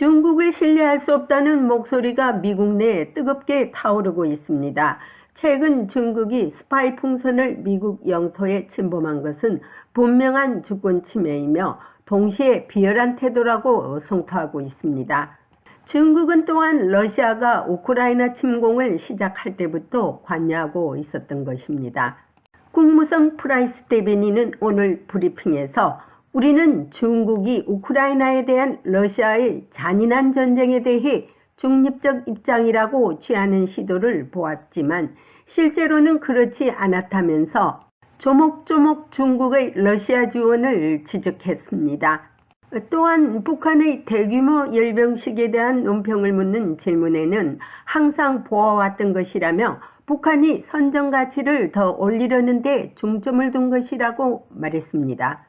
중국을 신뢰할 수 없다는 목소리가 미국 내에 뜨겁게 타오르고 있습니다. 최근 중국이 스파이 풍선을 미국 영토에 침범한 것은 분명한 주권 침해이며 동시에 비열한 태도라고 성토하고 있습니다. 중국은 또한 러시아가 우크라이나 침공을 시작할 때부터 관여하고 있었던 것입니다. 국무성 프라이스 대변인은 오늘 브리핑에서 우리는 중국이 우크라이나에 대한 러시아의 잔인한 전쟁에 대해 중립적 입장이라고 취하는 시도를 보았지만 실제로는 그렇지 않았다면서 조목조목 중국의 러시아 지원을 지적했습니다. 또한 북한의 대규모 열병식에 대한 논평을 묻는 질문에는 항상 보아왔던 것이라며 북한이 선전 가치를 더 올리려는 데 중점을 둔 것이라고 말했습니다.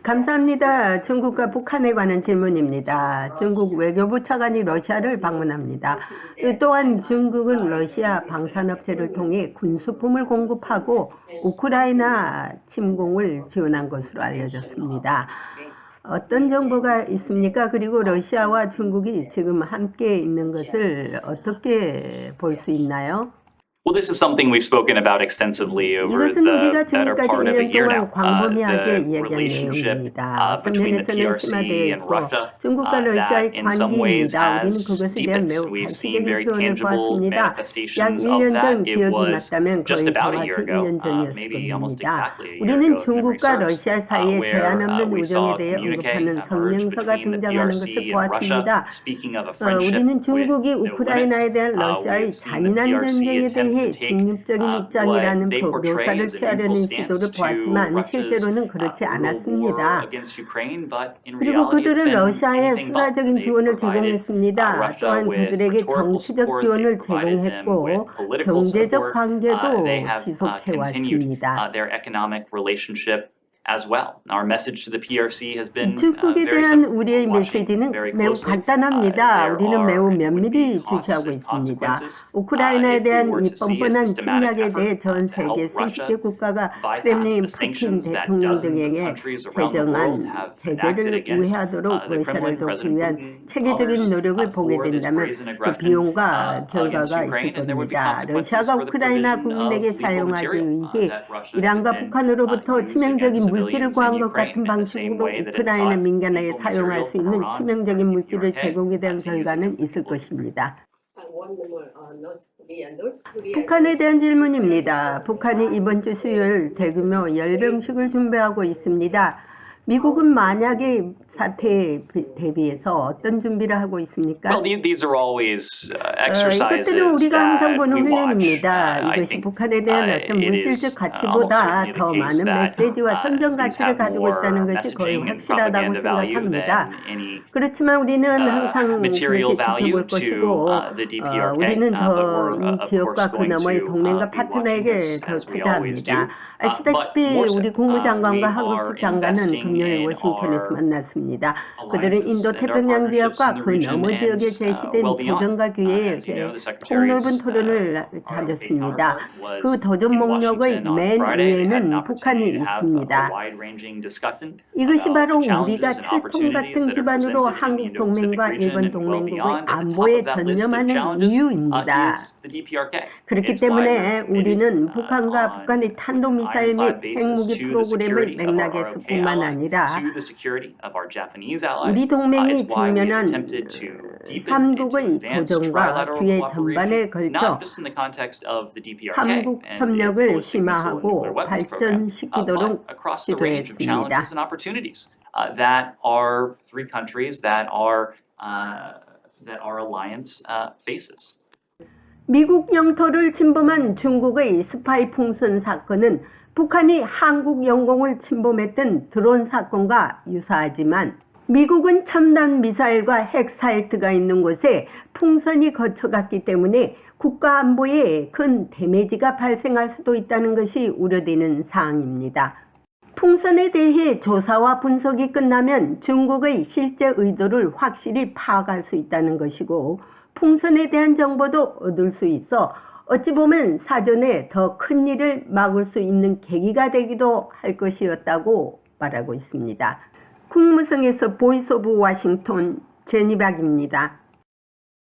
감사합니다. 중국과 북한에 관한 질문입니다. 중국 외교부 차관이 러시아를 방문합니다. 또한 중국은 러시아 방산업체를 통해 군수품을 공급하고 우크라이나 침공을 지원한 것으로 알려졌습니다. 어떤 정보가 있습니까? 그리고 러시아와 중국이 지금 함께 있는 것을 어떻게 볼 수 있나요? Well, this is something we've spoken about extensively over the better part of a year now. The relationship between the PRC and Russia that in some ways has deepened. We've seen very tangible manifestations of that. It was just about a year ago, maybe almost exactly a year ago, if memory serves, where we saw a communique emerge between the PRC and Russia, speaking of a friendship with no limits. We've seen the PRC attempt to take what they portray as an equal stance to Russia's brutal war against Ukraine, but in 그리고 reality it's 그들은 been 러시아에 anything but. 수사적인 They've 지원을 provided 제공했습니다. Russia 또한 with 그들에게 rhetorical 정치적 support, 지원을 they've provided them with 제공했고 political 경제적 support, 관계도 they have continued 지속해왔습니다. their economic relationship as well. Our message to the PRC has been 중국에 very 대한 simple. 우리의 We're watching 메시지는 very 매우 closely. 간단합니다. 우리는 매우 There would be 면밀히 costs 주시하고 and 있습니다. consequences 우크라이나에 if we 대한 were 이 to see a 뻔뻔한 systematic 침략에 대해 effort 전 to 세계 help 수십 개 Russia 국가가 bypass 크렘린 the 푸틴 sanctions that 대통령 dozens of 등에게 countries around the world 제정한 have enacted 세계를 against 우회하도록 the Kremlin, 러시아를 돕기 President 위한 Putin, 체계적인 others 노력을 보게 for this 된다면 brazen 그 aggression 비용과 against 결과가 있을 Ukraine, and there would be 겁니다. consequences 러시아가 for the 우크라이나 provision 국민에게 of lethal 사용하기 material 위해 that Russia had 이란과 been 북한으로부터 used 치명적인 against 물질을 civilians in 구한 것 Ukraine 같은 in the same 방식으로 way that it 우크라이나 sought 민간에게 lethal 사용할 material 수 from 있는 Iran 치명적인 in 물질을 PRK 제공이 된 to use 결과는 against the 있을 people. 것입니다. 북한에 대한 질문입니다. 북한이 이번 주 수요일 대규모 열병식을 준비하고 있습니다. 미국은 만약에 사태에 대비해서 어떤 준비를 하고 있습니까? Well, these are always 이것들은 exercises 우리가 항상 that 보는 we watch. 훈련입니다. I 이것이 think 북한에 대한 어떤 it 물질적 is almost 가치보다 certainly the 더 case 많은 that 메시지와 선전 these 가치를 have 가지고 more 있다는 것이 거의 messaging and 확실하다고 propaganda value 생각합니다. than any 그렇지만 우리는 항상 material 그렇게 value 지켜볼 to 것이고 the DPRK, 우리는 but 더 we're 이 of course 지역과 그 going 너머의 to 동맹과 be watching 파트너에게 this 더 as we always do. 투자합니다. But 아시다시피 more so, 우리 we 국무장관과 are 한국 장관은 investing 금요일 in 워싱턴에서 our 만났습니다. 그들은 alliances 인도 and our 태평양 partnerships 지역과 in the 그 region 너머 지역에 and 제시된 well beyond. 도전과 기회에 As you know, the 폭넓은 Secretary's 토론을 ROK 가졌습니다. counterpart 그 was 도전 in 목록의 Washington on 맨 Friday. They had an 위에는 북한이 opportunity to have a 있습니다. wide-ranging discussion 이것이 about 바로 the 우리가 challenges and 철통 opportunities 같은 that are 기반으로 presented in the 한국 Indo-Pacific 동맹과 region 일본 and well 동맹국의 beyond. At the top 안보에 of that list of 전념하는 challenges 이유입니다. is the DPRK. 그렇기 It's why we're 때문에 committed 우리는 북한과 on 북한의 탄도미사일 및 ironclad basis 핵무기 to the 프로그램의 security of our 맥락에서뿐만 ROK ally, 아니라 to the security of our Japanese 우리 allies. 동맹이 It's why we have 직면한 attempted to deepen and to 삼국의 advance 도전과 trilateral 기회 cooperation, 전반에 걸쳐 not just in the context of the DPRK 삼국 and its 협력을 ballistic missile and nuclear 심화하고 weapons program, 발전시키도록 but across the range of challenges 시도했습니다. and opportunities that our three countries, that our alliance faces. 미국 영토를 침범한 중국의 스파이 풍선 사건은 북한이 한국 영공을 침범했던 드론 사건과 유사하지만 미국은 첨단 미사일과 핵 사이트가 있는 곳에 풍선이 거쳐갔기 때문에 국가 안보에 큰 데미지가 발생할 수도 있다는 것이 우려되는 사항입니다. 풍선에 대해 조사와 분석이 끝나면 중국의 실제 의도를 확실히 파악할 수 있다는 것이고 풍선에 대한 정보도 얻을 수 있어 어찌 보면 사전에 더 큰 일을 막을 수 있는 계기가 되기도 할 것이었다고 말하고 있습니다. 국무성에서 보이스 오브 워싱턴 제니박입니다.